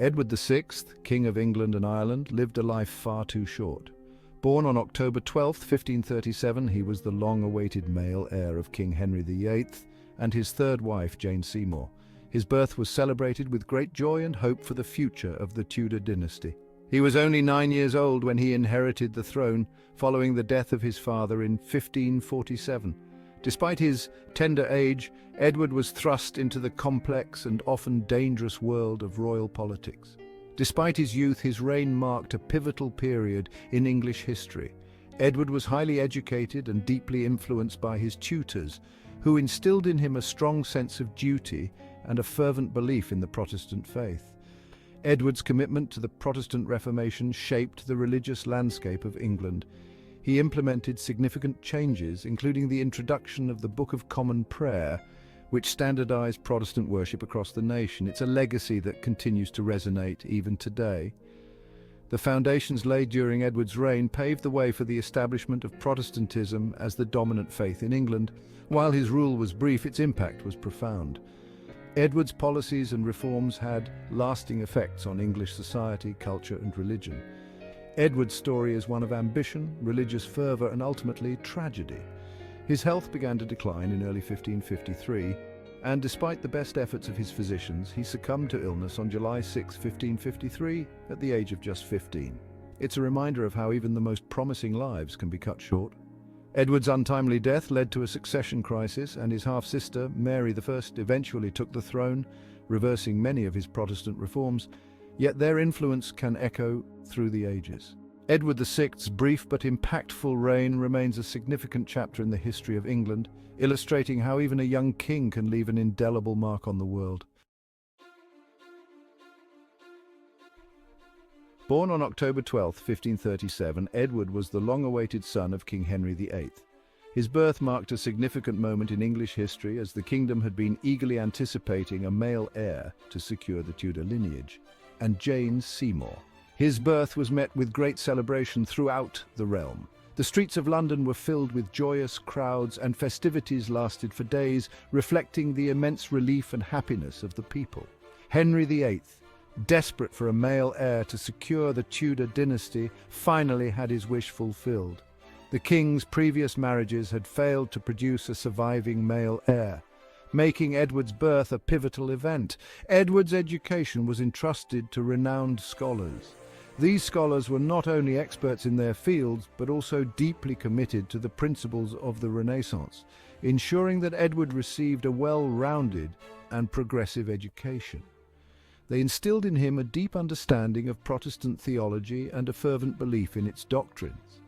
Edward VI, King of England and Ireland, lived a life far too short. Born on October 12, 1537, he was the long-awaited male heir of King Henry VIII and his third wife, Jane Seymour. His birth was celebrated with great joy and hope for the future of the Tudor dynasty. He was only 9 years old when he inherited the throne, following the death of his father in 1547. Despite his tender age, Edward was thrust into the complex and often dangerous world of royal politics. Despite his youth, his reign marked a pivotal period in English history. Edward was highly educated and deeply influenced by his tutors, who instilled in him a strong sense of duty and a fervent belief in the Protestant faith. Edward's commitment to the Protestant Reformation shaped the religious landscape of England. He implemented significant changes, including the introduction of the Book of Common Prayer, which standardized Protestant worship across the nation. It's a legacy that continues to resonate even today. The foundations laid during Edward's reign paved the way for the establishment of Protestantism as the dominant faith in England. While his rule was brief, its impact was profound. Edward's policies and reforms had lasting effects on English society, culture, and religion. Edward's story is one of ambition, religious fervor, and ultimately tragedy. His health began to decline in early 1553, and despite the best efforts of his physicians, he succumbed to illness on July 6, 1553, at the age of just 15. It's a reminder of how even the most promising lives can be cut short. Edward's untimely death led to a succession crisis, and his half-sister, Mary I, eventually took the throne, reversing many of his Protestant reforms, yet their influence can echo through the ages. Edward VI's brief but impactful reign remains a significant chapter in the history of England, illustrating how even a young king can leave an indelible mark on the world. Born on October 12, 1537, Edward was the long-awaited son of King Henry VIII. His birth marked a significant moment in English history, as the kingdom had been eagerly anticipating a male heir to secure the Tudor lineage, and Jane Seymour. His birth was met with great celebration throughout the realm. The streets of London were filled with joyous crowds, and festivities lasted for days, reflecting the immense relief and happiness of the people. Henry VIII, desperate for a male heir to secure the Tudor dynasty, finally had his wish fulfilled. The king's previous marriages had failed to produce a surviving male heir, making Edward's birth a pivotal event. Edward's education was entrusted to renowned scholars. These scholars were not only experts in their fields, but also deeply committed to the principles of the Renaissance, ensuring that Edward received a well-rounded and progressive education. They instilled in him a deep understanding of Protestant theology and a fervent belief in its doctrines.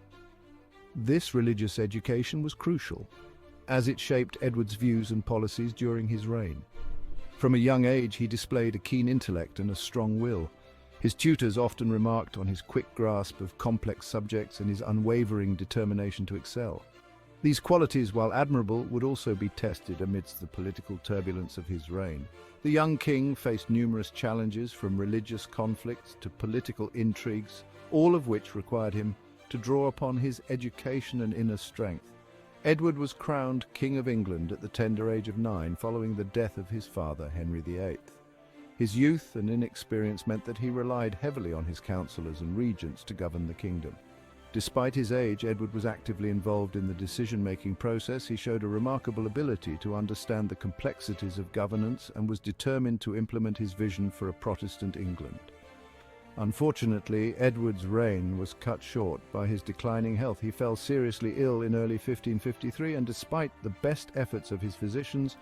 This religious education was crucial, as it shaped Edward's views and policies during his reign. From a young age, he displayed a keen intellect and a strong will. His tutors often remarked on his quick grasp of complex subjects and his unwavering determination to excel. These qualities, while admirable, would also be tested amidst the political turbulence of his reign. The young king faced numerous challenges, from religious conflicts to political intrigues, all of which required him to draw upon his education and inner strength. Edward was crowned King of England at the tender age of 9, following the death of his father, Henry VIII. His youth and inexperience meant that he relied heavily on his counselors and regents to govern the kingdom. Despite his age, Edward was actively involved in the decision-making process. He showed a remarkable ability to understand the complexities of governance and was determined to implement his vision for a Protestant England. Unfortunately, Edward's reign was cut short by his declining health. He fell seriously ill in early 1553, and despite the best efforts of his physicians,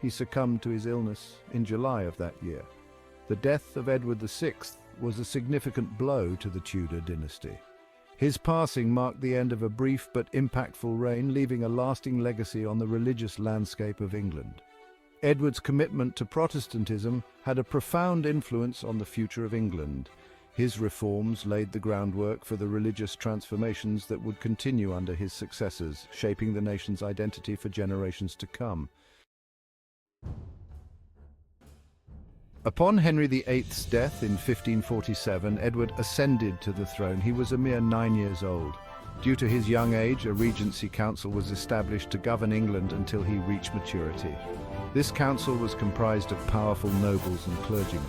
he succumbed to his illness in July of that year. The death of Edward VI was a significant blow to the Tudor dynasty. His passing marked the end of a brief but impactful reign, leaving a lasting legacy on the religious landscape of England. Edward's commitment to Protestantism had a profound influence on the future of England. His reforms laid the groundwork for the religious transformations that would continue under his successors, shaping the nation's identity for generations to come. Upon Henry VIII's death in 1547, Edward ascended to the throne. He was a mere 9 years old. Due to his young age, a regency council was established to govern England until he reached maturity. This council was comprised of powerful nobles and clergymen.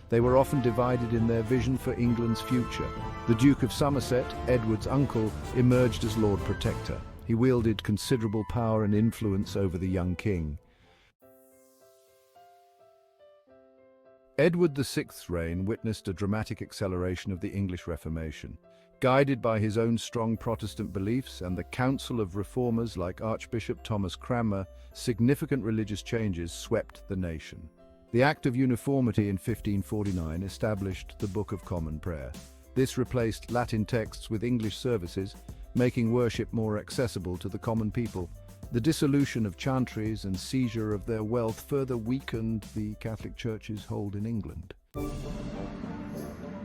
They were often divided in their vision for England's future. The Duke of Somerset, Edward's uncle, emerged as Lord Protector. He wielded considerable power and influence over the young king. Edward VI's reign witnessed a dramatic acceleration of the English Reformation. Guided by his own strong Protestant beliefs and the counsel of reformers like Archbishop Thomas Cranmer, significant religious changes swept the nation. The Act of Uniformity in 1549 established the Book of Common Prayer. This replaced Latin texts with English services, making worship more accessible to the common people. The dissolution of chantries and seizure of their wealth further weakened the Catholic Church's hold in England.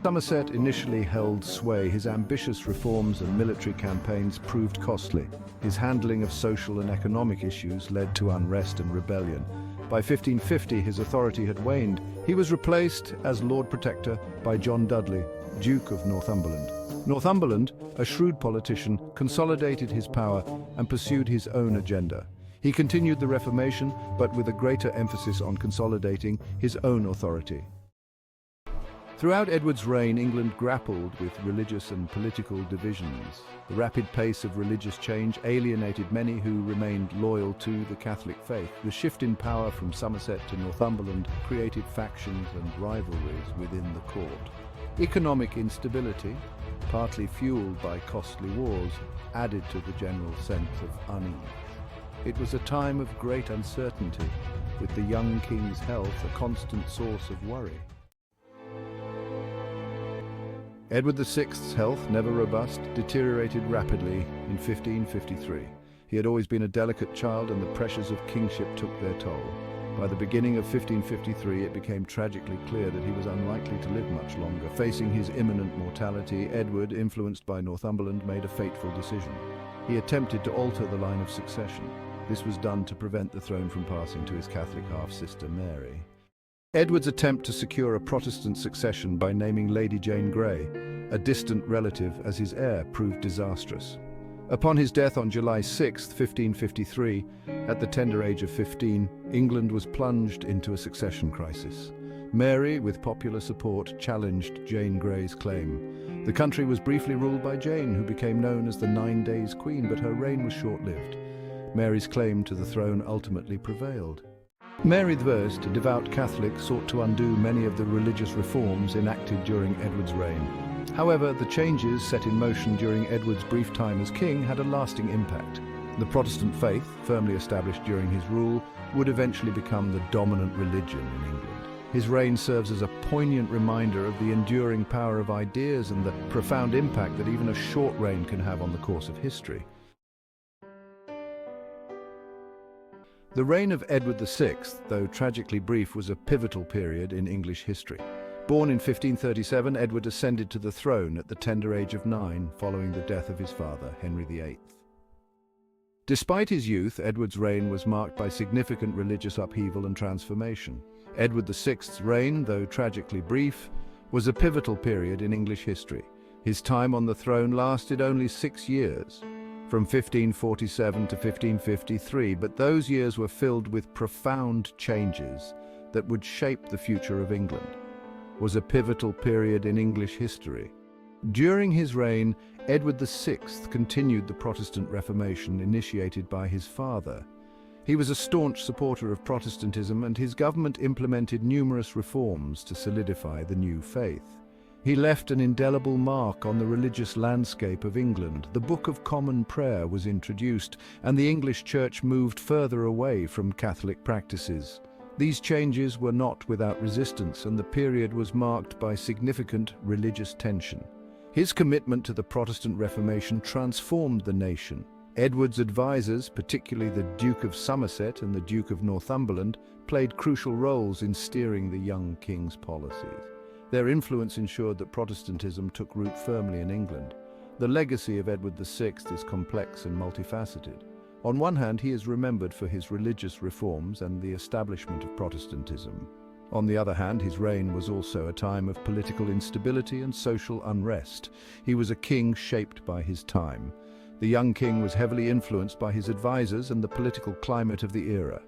Somerset initially held sway. His ambitious reforms and military campaigns proved costly. His handling of social and economic issues led to unrest and rebellion. By 1550, his authority had waned. He was replaced as Lord Protector by John Dudley, Duke of Northumberland. Northumberland, a shrewd politician, consolidated his power and pursued his own agenda. He continued the Reformation, but with a greater emphasis on consolidating his own authority. Throughout Edward's reign, England grappled with religious and political divisions. The rapid pace of religious change alienated many who remained loyal to the Catholic faith. The shift in power from Somerset to Northumberland created factions and rivalries within the court. Economic instability, partly fueled by costly wars, added to the general sense of unease. It was a time of great uncertainty, with the young king's health a constant source of worry. Edward VI's health, never robust, deteriorated rapidly in 1553. He had always been a delicate child, and the pressures of kingship took their toll. By the beginning of 1553, it became tragically clear that he was unlikely to live much longer. Facing his imminent mortality, Edward, influenced by Northumberland, made a fateful decision. He attempted to alter the line of succession. This was done to prevent the throne from passing to his Catholic half-sister Mary. Edward's attempt to secure a Protestant succession by naming Lady Jane Grey, a distant relative, as his heir proved disastrous. Upon his death on July 6, 1553, at the tender age of 15, England was plunged into a succession crisis. Mary, with popular support, challenged Jane Grey's claim. The country was briefly ruled by Jane, who became known as the 9 Days Queen, but her reign was short-lived. Mary's claim to the throne ultimately prevailed. Mary I, a devout Catholic, sought to undo many of the religious reforms enacted during Edward's reign. However, the changes set in motion during Edward's brief time as king had a lasting impact. The Protestant faith, firmly established during his rule, would eventually become the dominant religion in England. His reign serves as a poignant reminder of the enduring power of ideas and the profound impact that even a short reign can have on the course of history. The reign of Edward VI, though tragically brief, was a pivotal period in English history. Born in 1537, Edward ascended to the throne at the tender age of 9, following the death of his father, Henry VIII. Despite his youth, Edward's reign was marked by significant religious upheaval and transformation. Edward VI's reign, though tragically brief, was a pivotal period in English history. His time on the throne lasted only 6 years, from 1547 to 1553, but those years were filled with profound changes that would shape the future of England. Was a pivotal period in English history. During his reign, Edward VI continued the Protestant Reformation initiated by his father. He was a staunch supporter of Protestantism, and his government implemented numerous reforms to solidify the new faith. He left an indelible mark on the religious landscape of England. The Book of Common Prayer was introduced, and the English Church moved further away from Catholic practices. These changes were not without resistance, and the period was marked by significant religious tension. His commitment to the Protestant Reformation transformed the nation. Edward's advisors, particularly the Duke of Somerset and the Duke of Northumberland, played crucial roles in steering the young king's policies. Their influence ensured that Protestantism took root firmly in England. The legacy of Edward VI is complex and multifaceted. On one hand, he is remembered for his religious reforms and the establishment of Protestantism. On the other hand, his reign was also a time of political instability and social unrest. He was a king shaped by his time. The young king was heavily influenced by his advisors and the political climate of the era.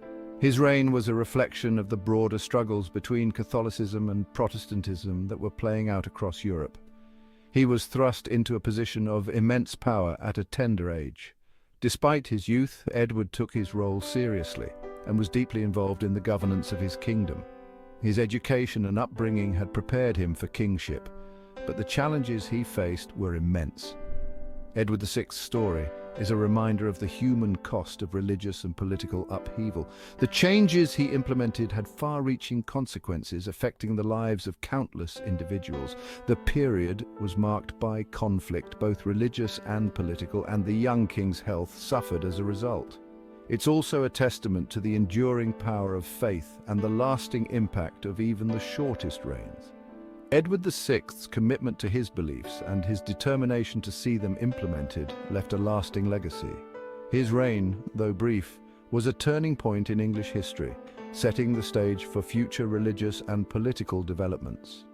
His reign was a reflection of the broader struggles between Catholicism and Protestantism that were playing out across Europe. He was thrust into a position of immense power at a tender age. Despite his youth, Edward took his role seriously and was deeply involved in the governance of his kingdom. His education and upbringing had prepared him for kingship, but the challenges he faced were immense. Edward VI's story is a reminder of the human cost of religious and political upheaval. The changes he implemented had far-reaching consequences affecting the lives of countless individuals. The period was marked by conflict, both religious and political, and the young king's health suffered as a result. It's also a testament to the enduring power of faith and the lasting impact of even the shortest reigns. Edward VI's commitment to his beliefs and his determination to see them implemented left a lasting legacy. His reign, though brief, was a turning point in English history, setting the stage for future religious and political developments.